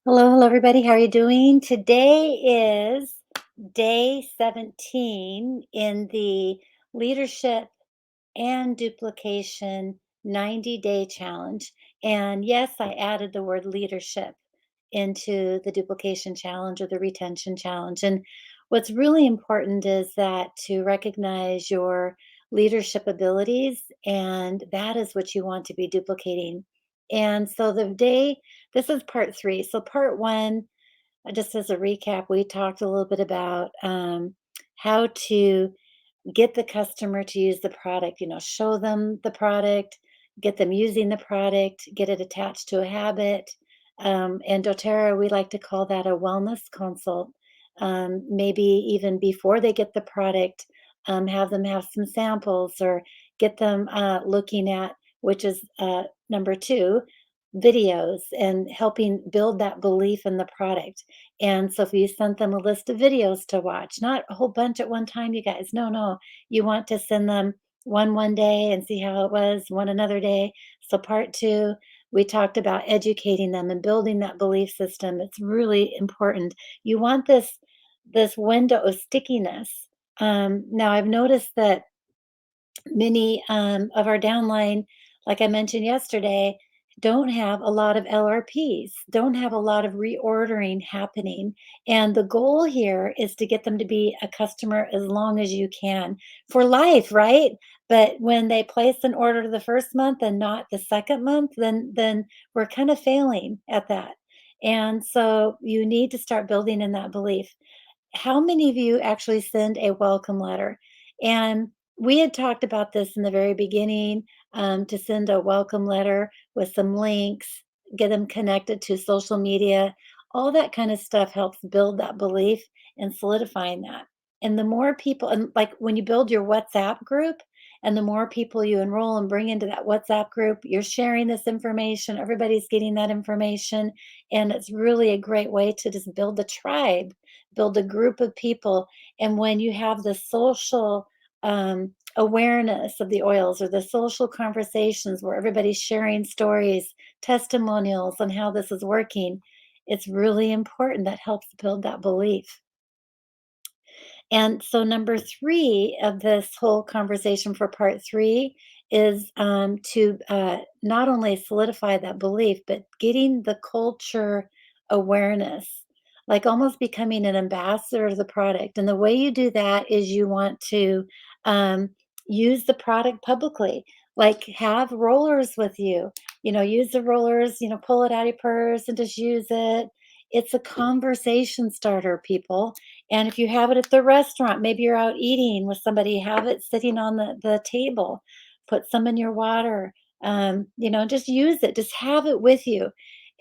Hello, everybody. How are you doing? Today is day 17 in the leadership and duplication 90-day challenge. And yes, I added the word leadership into the duplication challenge or the retention challenge. And what's really important is that to recognize your leadership abilities, and that is what you want to be duplicating. And so this is part three. So, part one, just as a recap, we talked a little bit about how to get the customer to use the product, show them the product, get them using the product, get it attached to a habit. And doTERRA, we like to call that a wellness consult. Maybe even before they get the product, have them have some samples or get them looking at, which is number two, videos and helping build that belief in the product. And so if you sent them a list of videos to watch, not a whole bunch at one time, you guys, no, you want to send them one day and see how it was, one another day. So part two, we talked about educating them and building that belief system. It's really important. You want this window of stickiness. Now I've noticed that many of our downline, like I mentioned yesterday, don't have a lot of LRPs, don't have a lot of reordering happening. And the goal here is to get them to be a customer as long as you can for life, right? But when they place an order the first month and not the second month, then we're kind of failing at that. And so you need to start building in that belief. How many of you actually send a welcome letter? And we had talked about this in the very beginning, to send a welcome letter with some links, get them connected to social media. All that kind of stuff helps build that belief and solidifying that. And the more people, and like when you build your WhatsApp group, and the more people you enroll and bring into that WhatsApp group, you're sharing this information, everybody's getting that information. And it's really a great way to just build a tribe, build a group of people. And when you have the social awareness of the oils or the social conversations where everybody's sharing stories, testimonials on how this is working, it's really important. That helps build that belief. And so, number three of this whole conversation for part three is to not only solidify that belief, but getting the culture awareness, like almost becoming an ambassador of the product. And the way you do that is you want to um, use the product publicly, like have rollers with you. Use the rollers, pull it out of your purse and just use it. It's a conversation starter, people. And if you have it at the restaurant, maybe you're out eating with somebody, have it sitting on the table, put some in your water, just use it, just have it with you.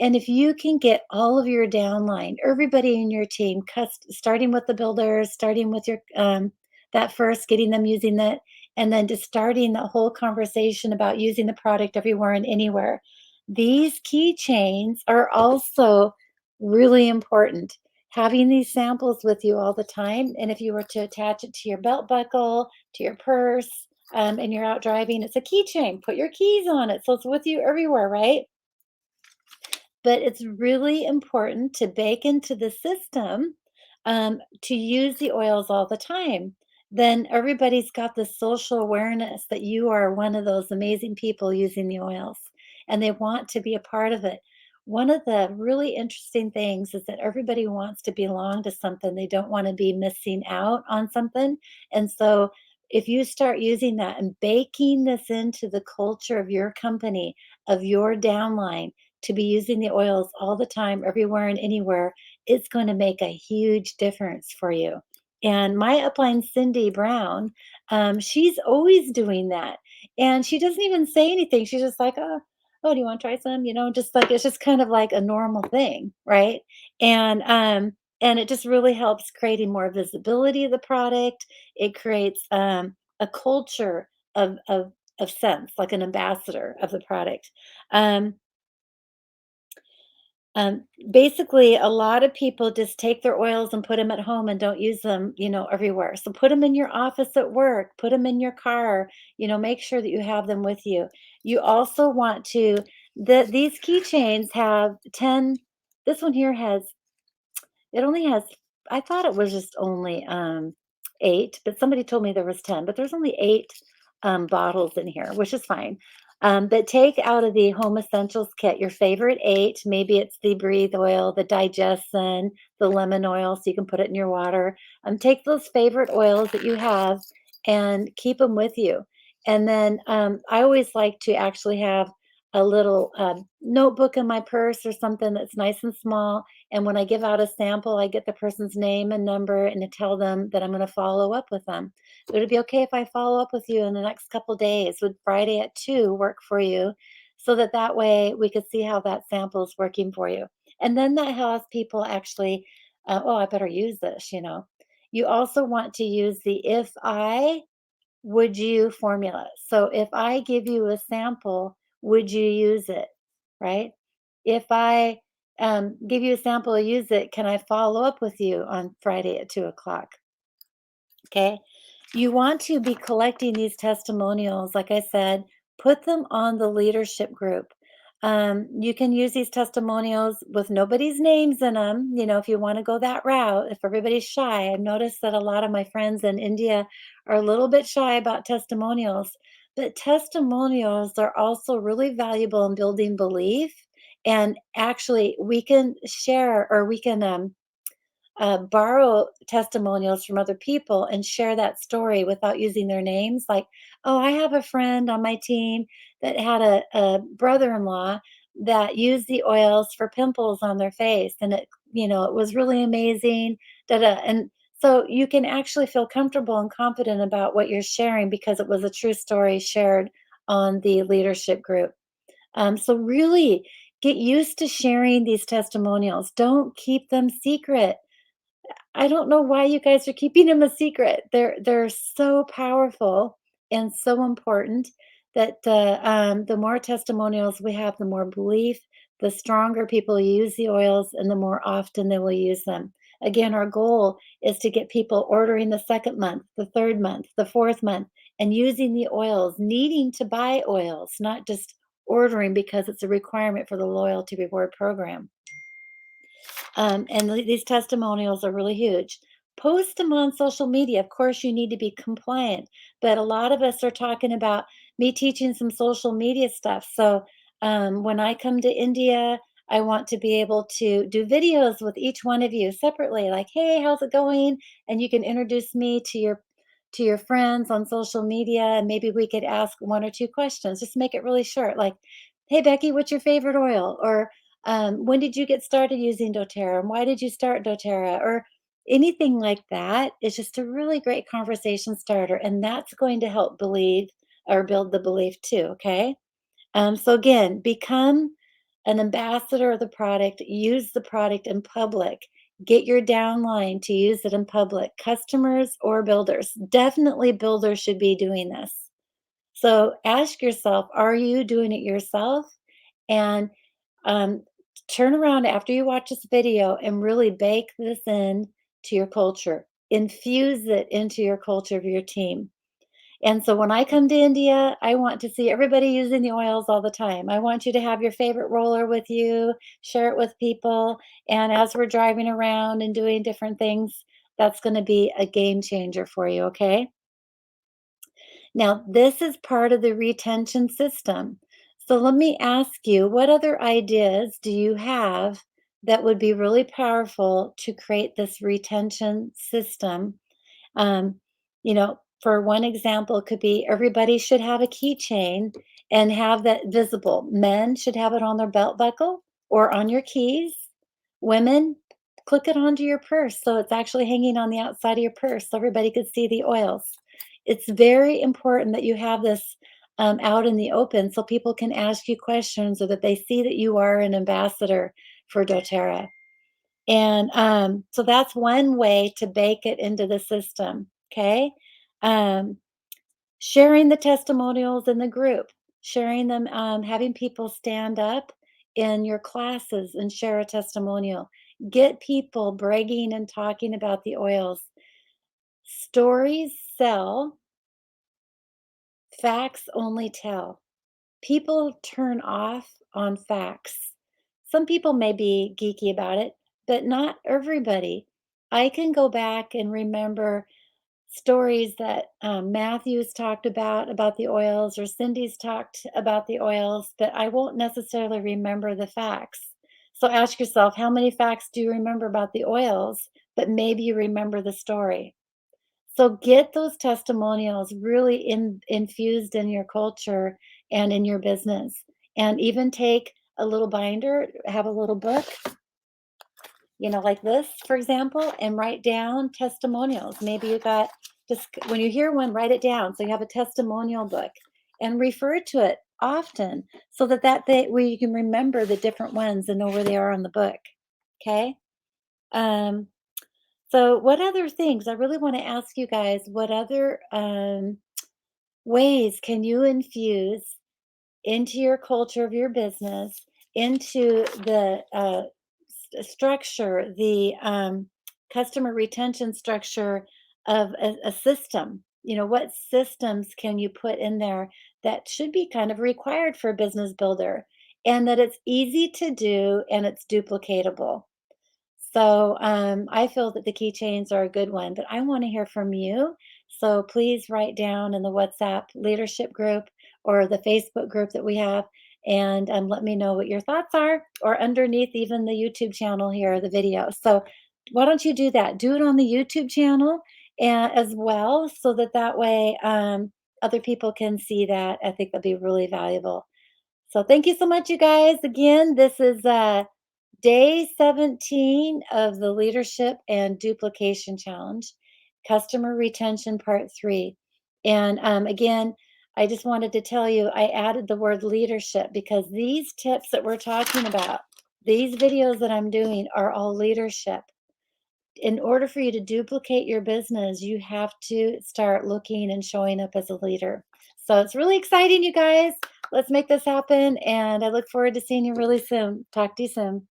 And if you can get all of your downline, everybody in your team, starting with the builders, starting with your that first, getting them using that, and then just starting the whole conversation about using the product everywhere and anywhere. These keychains are also really important, having these samples with you all the time. And if you were to attach it to your belt buckle, to your purse, and you're out driving, it's a keychain. Put your keys on it so it's with you everywhere, right? But it's really important to bake into the system, to use the oils all the time. Then everybody's got this social awareness that you are one of those amazing people using the oils, and they want to be a part of it. One of the really interesting things is that everybody wants to belong to something. They don't want to be missing out on something. And so if you start using that and baking this into the culture of your company, of your downline, to be using the oils all the time, everywhere and anywhere, it's going to make a huge difference for you. And my upline, Cindy Brown, she's always doing that. And she doesn't even say anything. She's just like, oh, do you want to try some? Just like it's just kind of like a normal thing, right? And it just really helps creating more visibility of the product. It creates a culture of sense, like an ambassador of the product. Um, Basically, a lot of people just take their oils and put them at home and don't use them, everywhere. So put them in your office at work, put them in your car, make sure that you have them with you. You also want to, these keychains have 10 This one here has it only has I thought it was just only, 8, but somebody told me there was 10, but there's only 8, bottles in here, which is fine. But take out of the home essentials kit your favorite 8, maybe it's the breathe oil, the digestion, the lemon oil, so you can put it in your water. Take those favorite oils that you have and keep them with you. And then, I always like to actually have a little, notebook in my purse or something that's nice and small, and when I give out a sample, I get the person's name and number and to tell them that I'm going to follow up with them. Would it be okay if I follow up with you in the next couple days? Would Friday at 2 work for you? So that that way we could see how that sample is working for you. And then that has people actually, oh, I better use this. You also want to use the if I would you formula. So if I give you a sample, would you use it? Right? If I give you a sample, use it, can I follow up with you on Friday at 2 o'clock? Okay. You want to be collecting these testimonials, like I said, put them on the leadership group. You can use these testimonials with nobody's names in them, if you want to go that route, if everybody's shy. I've noticed that a lot of my friends in India are a little bit shy about testimonials, but testimonials are also really valuable in building belief. And actually, we can share or we can borrow testimonials from other people and share that story without using their names. Like, oh, I have a friend on my team that had a brother in law that used the oils for pimples on their face. And it was really amazing. Da, da. And so you can actually feel comfortable and confident about what you're sharing because it was a true story shared on the leadership group. So, really get used to sharing these testimonials. Don't keep them secret. I don't know why you guys are keeping them a secret. They're so powerful and so important that the more testimonials we have, the more belief, the stronger people use the oils, and the more often they will use them. Again, our goal is to get people ordering the second month, the third month, the fourth month, and using the oils, needing to buy oils, not just ordering because it's a requirement for the loyalty reward program. And these testimonials are really huge. Post them on social media. Of course, you need to be compliant, but a lot of us are talking about me teaching some social media stuff. So when I come to India, I want to be able to do videos with each one of you separately, like, "Hey, how's it going?" And you can introduce me to your friends on social media, and maybe we could ask one or two questions. Just make it really short, like, "Hey, Becky, what's your favorite oil?" Or when did you get started using doTERRA? And why did you start doTERRA? Or anything like that is just a really great conversation starter. And that's going to help believe or build the belief too. Okay. So again, become an ambassador of the product, use the product in public, get your downline to use it in public, customers or builders. Definitely builders should be doing this. So ask yourself, are you doing it yourself? And um, turn around after you watch this video and really bake this in to your culture. Infuse it into your culture of your team. And so when I come to India, I want to see everybody using the oils all the time. I want you to have your favorite roller with you, share it with people. And as we're driving around and doing different things, that's going to be a game changer for you, okay? Now, this is part of the retention system. So let me ask you, what other ideas do you have that would be really powerful to create this retention system? Um, for one example, it could be everybody should have a keychain and have that visible. Men should have it on their belt buckle or on your keys. Women, click it onto your purse so it's actually hanging on the outside of your purse so everybody could see the oils. It's very important that you have this out in the open so people can ask you questions or that they see that you are an ambassador for doTERRA. And so that's one way to bake it into the system. Okay. Um, Sharing the testimonials in the group, sharing them, having people stand up in your classes and share a testimonial. Get people bragging and talking about the oils. Stories sell, facts only tell. People turn off on facts. some people may be geeky about it, but not everybody. I can go back and remember stories that Matthew's talked about the oils, or Cindy's talked about the oils, but I won't necessarily remember the facts. So ask yourself, how many facts do you remember about the oils, but maybe you remember the story? So get those testimonials really infused in your culture and in your business. And even take a little binder, have a little book, like this, for example, and write down testimonials. Maybe you got just when you hear one, write it down. So you have a testimonial book and refer to it often so that they where you can remember the different ones and know where they are on the book. Okay. Um, so what other things I really want to ask you guys, what other ways can you infuse into your culture of your business, into the structure, the customer retention structure of a system? What systems can you put in there that should be kind of required for a business builder, and that it's easy to do and it's duplicatable? So I feel that the keychains are a good one, but I want to hear from you. So please write down in the WhatsApp leadership group or the Facebook group that we have, and let me know what your thoughts are, or underneath even the YouTube channel here, the video. So why don't you do that? Do it on the YouTube channel as well, so that way other people can see that. I think that'd be really valuable. So thank you so much, you guys. Again, this is day 17 of the Leadership and Duplication Challenge, Customer Retention Part 3. And again, I just wanted to tell you, I added the word leadership because these tips that we're talking about, these videos that I'm doing, are all leadership. In order for you to duplicate your business, you have to start looking and showing up as a leader. So it's really exciting, you guys. Let's make this happen. And I look forward to seeing you really soon. Talk to you soon.